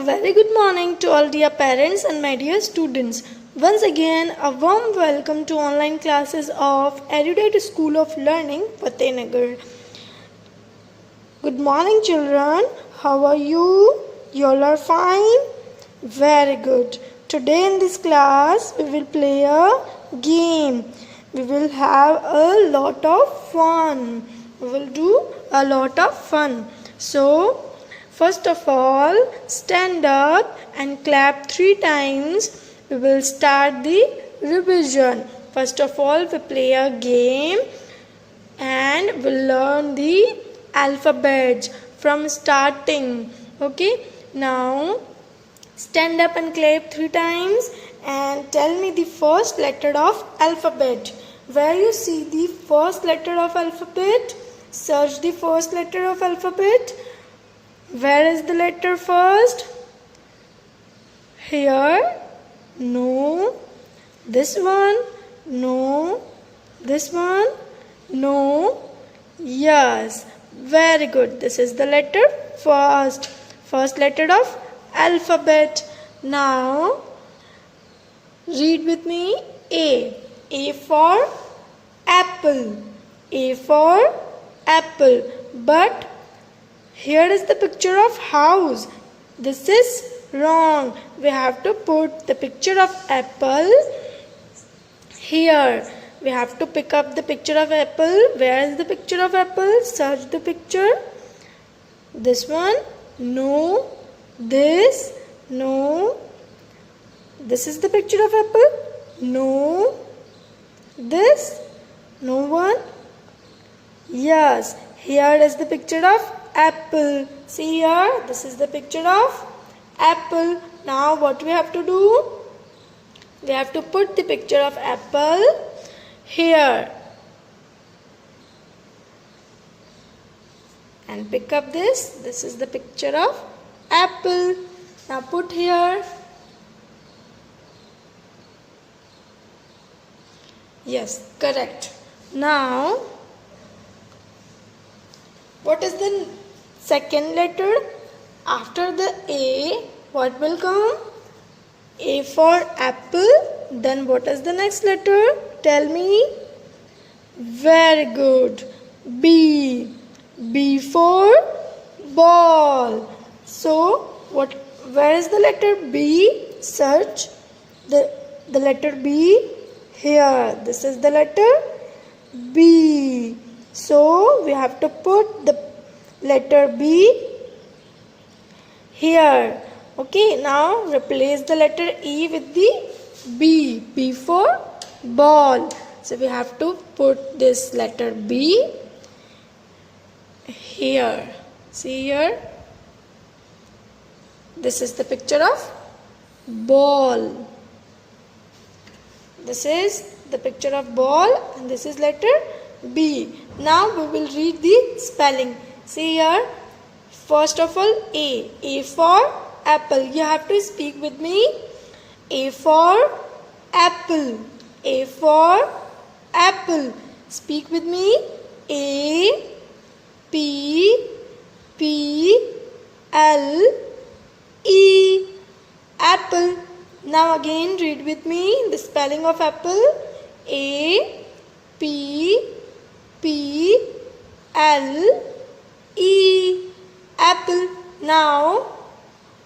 very good morning to all dear parents and my dear students. Once again, a warm welcome to online classes of Erudite School of Learning, Fatehnagar. Good morning, children. How are you? You all are fine? Very good. Today in this class, we will play a game. We will have a lot of fun. We will do a lot of fun. So, first of all, stand up and clap 3 times. We will start the revision. First of all, we play a game and we'll learn the alphabets from starting. Okay, now stand up and clap 3 times and tell me the first letter of alphabet. Where you see the first letter of alphabet, search the first letter of alphabet. Where is the letter first? Here? No. This one? No. This one? No. Yes. Very good. This is the letter first. First letter of alphabet. Now, read with me A. A for apple. A for apple. But here is the picture of house. This is wrong. We have to put the picture of apple here. We have to pick up the picture of apple. Where is the picture of apple? Search the picture. This one? No. This? No. This is the picture of apple? No. This? No one? Yes. Here is the picture of apple. See here, this is the picture of apple. Now what we have to do? We have to put the picture of apple here. And pick up this. This is the picture of apple. Now put here. Yes, correct. Now, what is the second letter? After the A, what will come? A for apple. Then what is the next letter? Tell me. Very good. B. B for ball. So, where is the letter B? Search the letter B here. This is the letter B. So, we have to put the letter B here. Okay, now replace the letter E with the B. B for ball. So, we have to put this letter B here. See here. This is the picture of ball. This is the picture of ball and this is letter B. Now we will read the spelling. See here. First of all, A. A for apple. You have to speak with me. A for apple. A for apple. Speak with me. A. P. P. L. E. Apple. Now again read with me the spelling of apple. A. P. P. L. E. Apple. Now,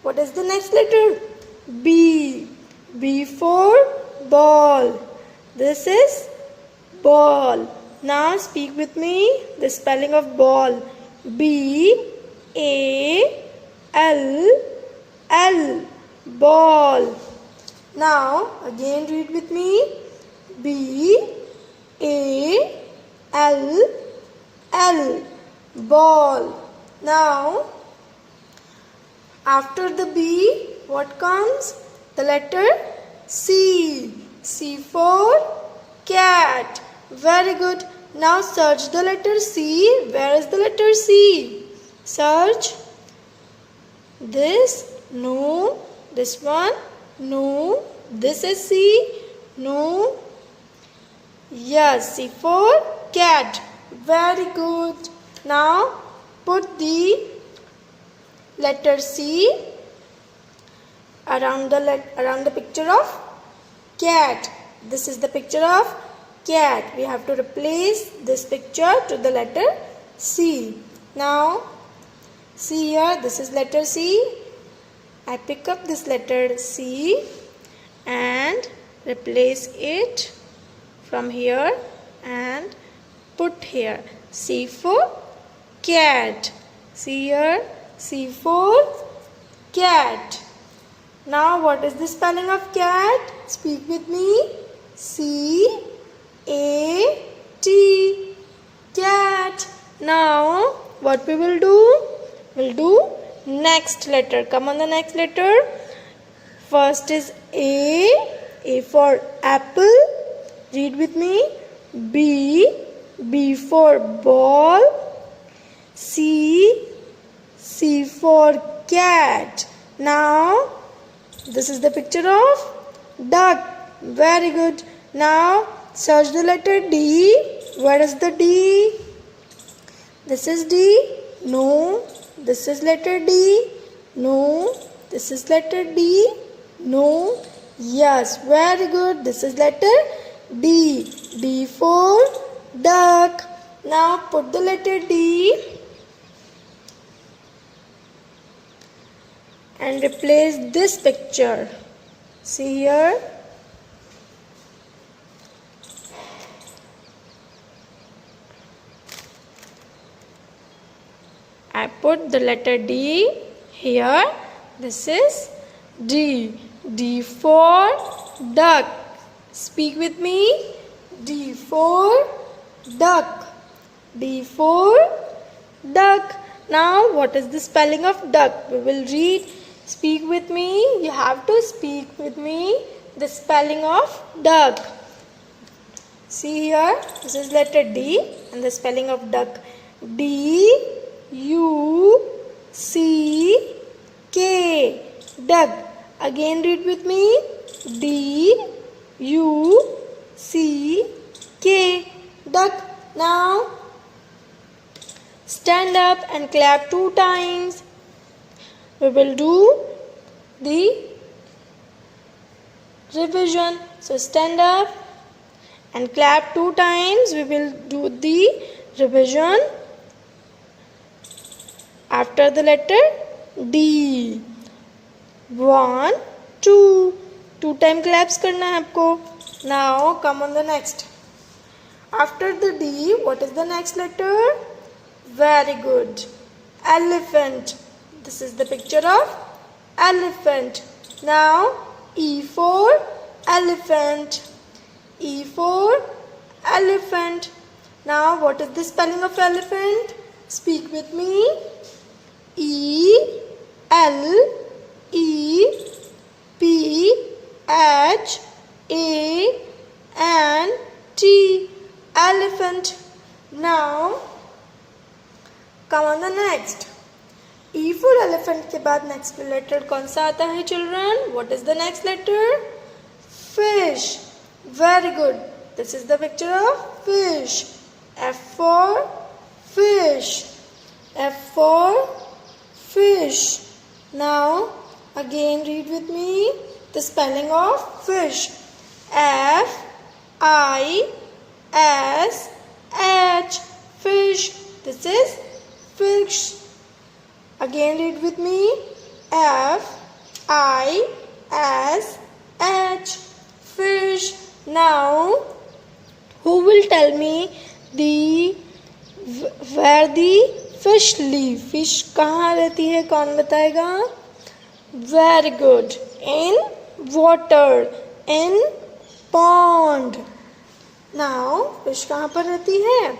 what is the next letter? B. B for ball. This is ball. Now speak with me the spelling of ball. B. A. L. L. Ball. Now, again read with me. B. A. L. L. Ball. Now, after the B, what comes? The letter C. C for cat. Very good. Now search the letter C. Where is the letter C? Search. This? No. This one? No. This is C? No. Yes, C for cat. Very good. Now put the letter C around the picture of cat. This is the picture of cat. We have to replace this picture to the letter C. Now see here, this is letter C. I pick up this letter C and replace it from here and put here. C for cat. See here, C for cat. Now what is the spelling of cat? Speak with me. C-A-T. Cat. Now what we will do? We'll do next letter. Come on, the next letter. First is A. A for apple. Read with me. B. B for ball. C. C for cat. Now this is the picture of duck. Very good. Now search the letter D. Where is the D? This is D. No. This is letter D. No. This is letter D. No. Yes. Very good. This is letter D. D for duck. Now put the letter D and replace this picture. See here. I put the letter D here. This is D. D for duck. Speak with me. D for duck. D for duck. Now what is the spelling of duck? We will read. Speak with me. You have to speak with me the spelling of duck. See here. This is letter D and the spelling of duck. D-U-C-K. Duck. Again read with me. D-U-C-K. Duck. Now stand up and clap 2 times. We will do the revision. So stand up and clap 2 times. We will do the revision after the letter D. 1, 2. 2 time claps करना है आपको. Now come on the next. After the D, what is the next letter? Very good. Elephant. This is the picture of elephant. Now E for elephant. E for elephant. Now what is the spelling of elephant? Speak with me. E-L-E-P-H-A-N-T. Elephant. Now come on the next. E for elephant के बाद next letter कौन सा आता है children? What is the next letter? Fish. Very good. This is the picture of fish. F for fish. F for fish. Now again read with me the spelling of fish. F-I-S-H. Fish. This is fish. Again read with me. F-I-S-H. Fish. Now who will tell me where the fish live? Fish कहाँ रहती है? कौन बताएगा? Very good. In water. In pond. Now fish कहाँ पर रहती है?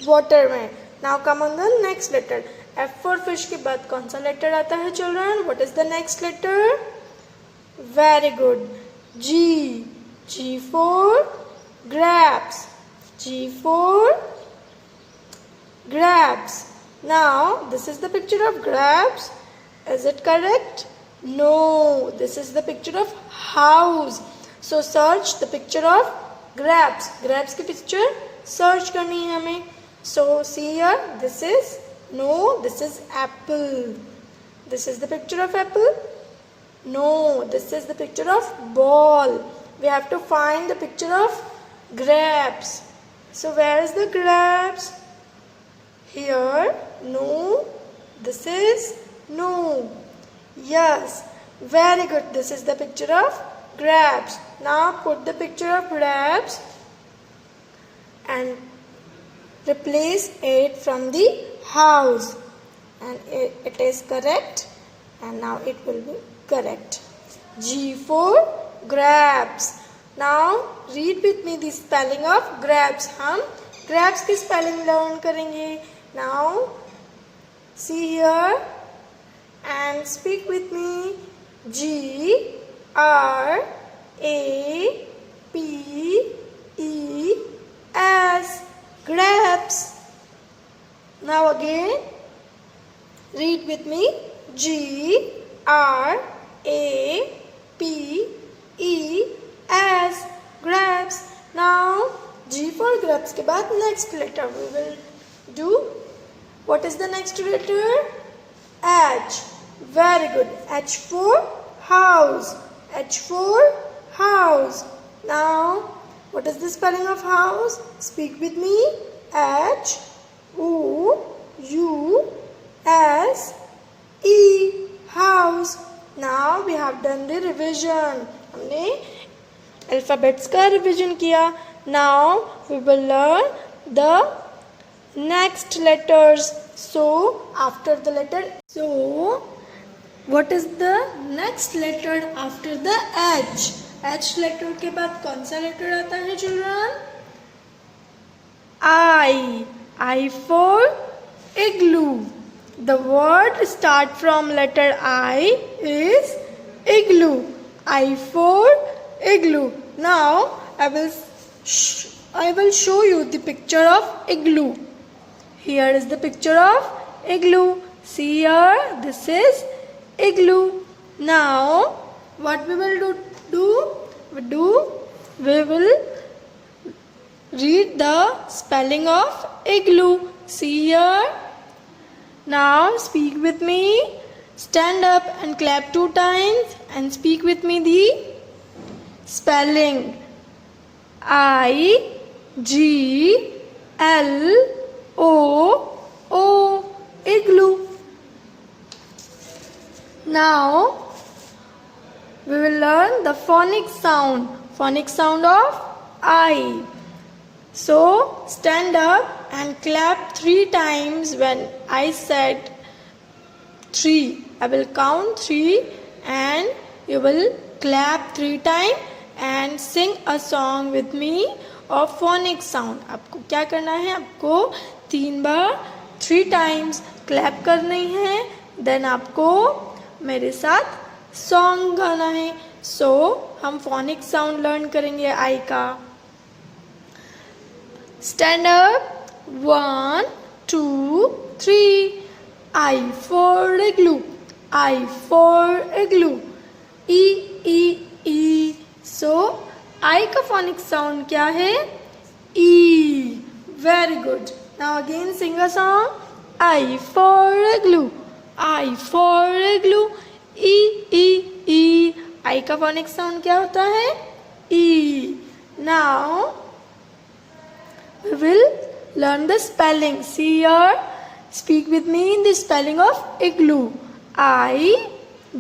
Water में. Now come on the next letter. F for fish के बाद कौन सा letter आता है children? What is the next letter? Very good. G. G for grapes. G for grapes. Now this is the picture of grapes. Is it correct? No. This is the picture of house. So search the picture of grapes. Grapes की picture search करनी है हमें. So see here. This is this is apple. This is the picture of apple. No, this is the picture of ball. We have to find the picture of grapes. So where is the grapes? Here. No. This is no. Yes. Very good. This is the picture of grapes. Now put the picture of grapes and replace it from the house. And it is correct. And now it will be correct. G for grapes. Now read with me the spelling of grapes. हम grapes की spelling learn करेंगे. Now see here and speak with me. G R A P E S, grapes. Now again read with me. G R A P E S, grapes. Now G for grapes के बाद next letter we will do. What is the next letter? H. Very good. H for house. H for house. Now what is the spelling of house? Speak with me. H O U S E, house. Now we have done the revision. हमने alphabets का revision किया. Now we will learn the next letters. So after the letter, so what is the next letter after the H? H letter के बाद कौन सा letter आता है children? I. I for igloo. The word start from letter I is igloo. I for igloo. Now I will show you the picture of igloo. Here is the picture of igloo. See here, this is igloo. Now what we will we will read the spelling of igloo. See here. Now speak with me. Stand up and clap 2 times and speak with me the spelling. I G L O O, igloo. Now we will learn the phonic sound. Phonic sound of I. So stand up and clap 3 times when I said 3. I will count 3 and you will clap 3 times and sing a song with me of phonic sound. आपको क्या करना है? आपको 3 बार 3 times clap करनी है. Then आपको मेरे साथ song गाना है. So हम phonic sound learn करेंगे I का. Stand up. 1, 2, 3. I for igloo. I for igloo. E E E. So I का phonic sound क्या है? E. Very good. Now again sing a song. I for igloo. I for igloo. E E E. I का phonic sound क्या होता है? E. Now we will learn the spelling. See here. Speak with me in the spelling of igloo. I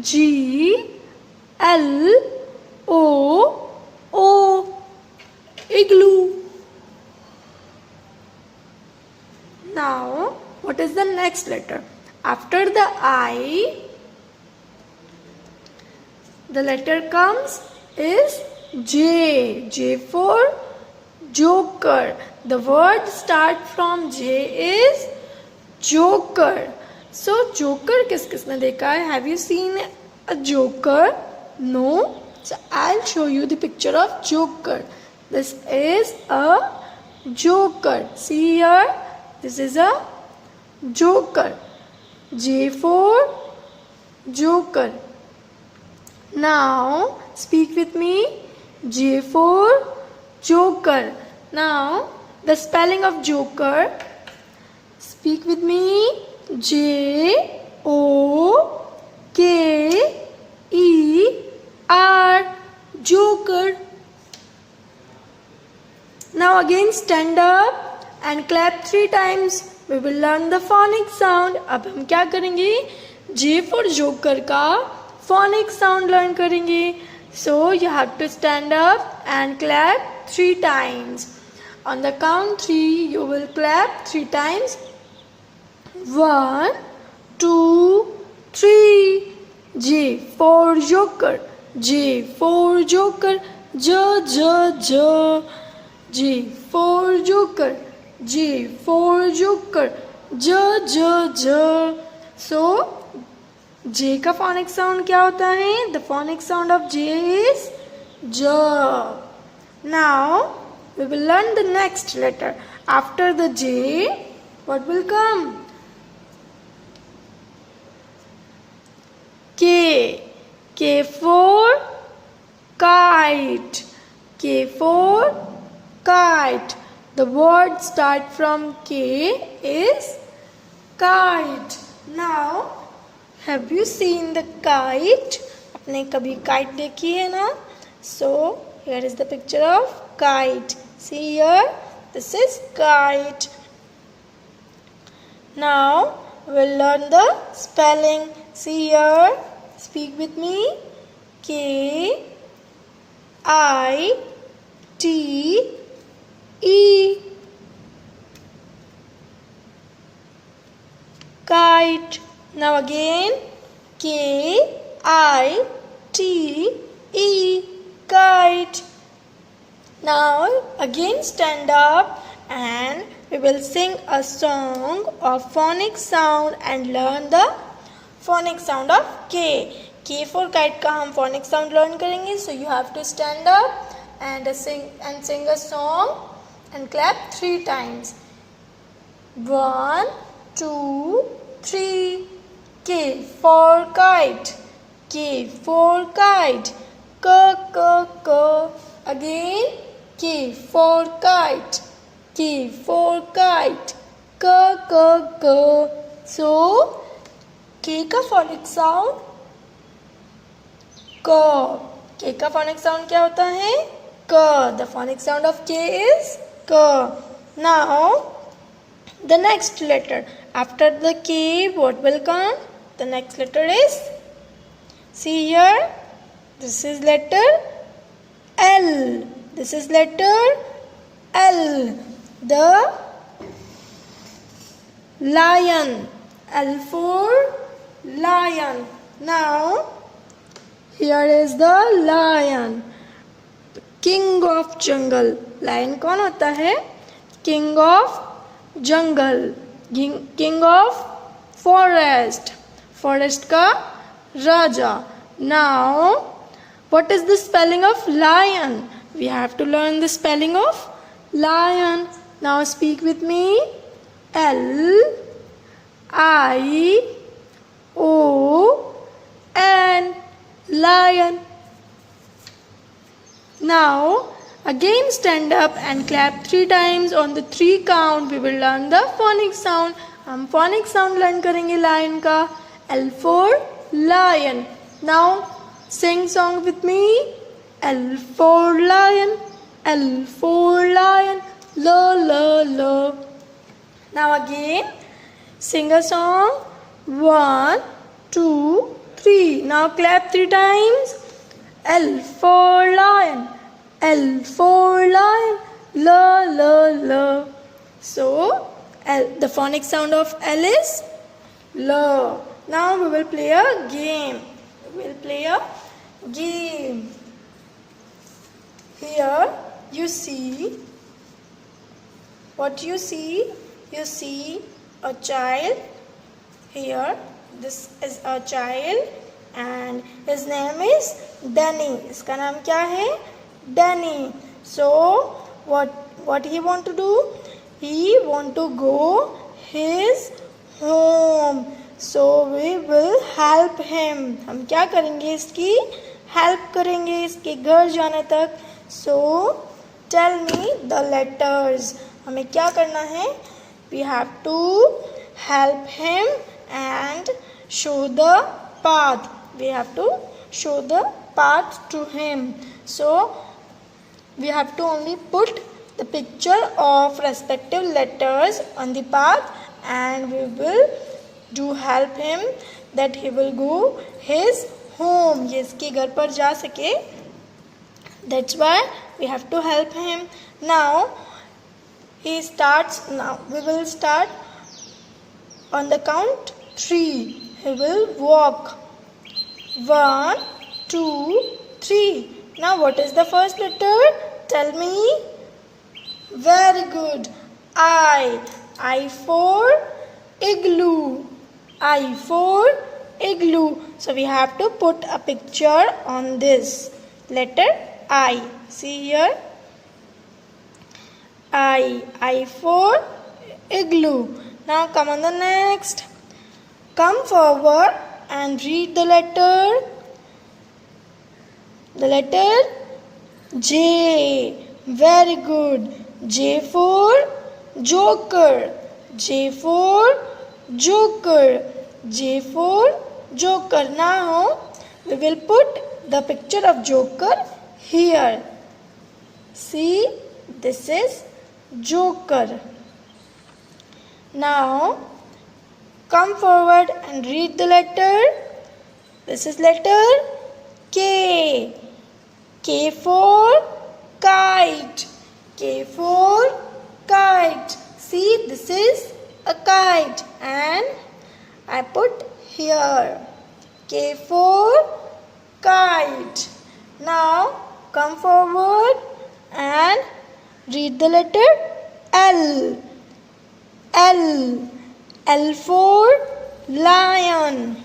G L O O, igloo. Now what is the next letter? After the I, the letter comes is J. J for joker. The word start from J is joker. So joker किस किसने देखा है? Have you seen a joker? No. So I'll show you the picture of joker. This is a joker. See here. This is a joker. J for joker. Now speak with me. J for joker. Now the spelling of joker. Speak with me. J O K E Now again stand up and clap 3 times. We will learn the phonic sound. अब हम क्या करेंगे? J for joker का phonic sound learn करेंगे. So you have to stand up and clap 3 times. On the count 3, you will clap 3 times. 1, 2, 3. J for joker. J for joker. J, J, J. J for joker. J for joker. J, J, J. So J का phonic sound क्या होता है? The phonic sound of J is J. Now we will learn the next letter. After the J, what will come? K. K for kite. K for kite. The word start from K is kite. Now, have you seen the kite? आपने कभी kite देखी है ना? So, here is the picture of kite. See here, this is kite. Now, we'll learn the spelling. See here, speak with me. K, I, T, E. Kite. Now again, K, I, T, E. Kite. Now again stand up and we will sing a song of phonic sound and learn the phonic sound of K. K for kite का हम phonic sound learn करेंगे. So you have to stand up and sing a song and clap 3 times. 1, 2, 3. K for kite. K for kite. K, K, K. Again, K for kite. K for kite. K, K, K. So, K का phonic sound K. K का phonic sound क्या होता है? K. The phonic sound of K is K. Now, the next letter. After the K, what will come? The next letter is, see here, this is letter L. This is letter L. The lion. L for lion. Now, here is the lion. King of jungle. Lion कौन होता है? King of jungle. King of forest. Forest का राजा. Now, what is the spelling of lion? We have to learn the spelling of lion. Now speak with me. L, I, O, N. Lion. Now, again stand up and clap 3 times. On the 3 count, we will learn the phonic sound. हम phonic sound learn करेंगे lion का. L for lion. Now, sing song with me. L for lion. L for lion. Lo, lo, lo. Now again, sing a song. 1, 2, 3. Now clap 3 times. L for lion. L for lion. La, la, la. So, the phonic sound of L is la. Now we will play a game. We will play a game. Here you see, what you see? You see a child. Here, this is a child and his name is Danny. इसका नाम क्या है? Danny. So, what he want to do? He want to go his home. So we will help him. हम क्या करेंगे? इसकी help करेंगे इसके घर जाने तक. So tell me the letters. हमें क्या करना है? We have to help him and show the path. We have to show the path to him. So we have to only put the picture of respective letters on the path, and we will do help him that he will go his home. ये इसके घर पर जा सके. That's why we have to help him. Now he starts. Now we will start on the count 3. He will walk. 1, 2, 3. Now what is the first letter? Tell me. Very good. I. I for igloo. I for igloo. So we have to put a picture on this letter I. See here. I. I for igloo. Now come on the next. Come forward and read the letter. The letter J. Very good. J for joker. J for joker. J for joker. Now we will put the picture of joker here. See, this is joker. Now come forward and read the letter. This is letter K. K for kite. K for kite. See, this is a kite and I put here. K for kite. Now come forward and read the letter L. L. L for lion.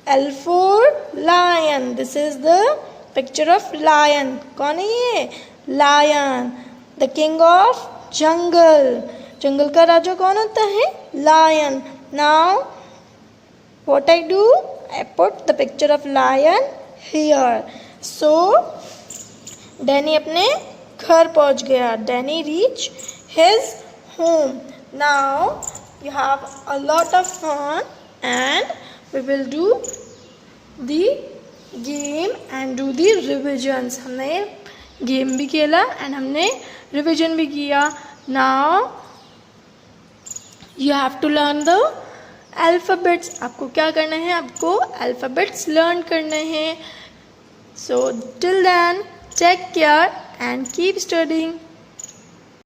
L for lion. This is the picture of lion. कौन है ये? Lion. The king of jungle. जंगल का राजा कौन होता है? Lion. Now what I do? I put the picture of lion here. So Danny अपने घर पहुंच गया. Danny reached his home. Now you have a lot of fun and we will do the game and do the revisions. हमने game भी खेला and हमने revision भी किया. Now you have to learn the alphabets. आपको क्या करना है? आपको alphabets learn करने हैं. So till then, take care and keep studying.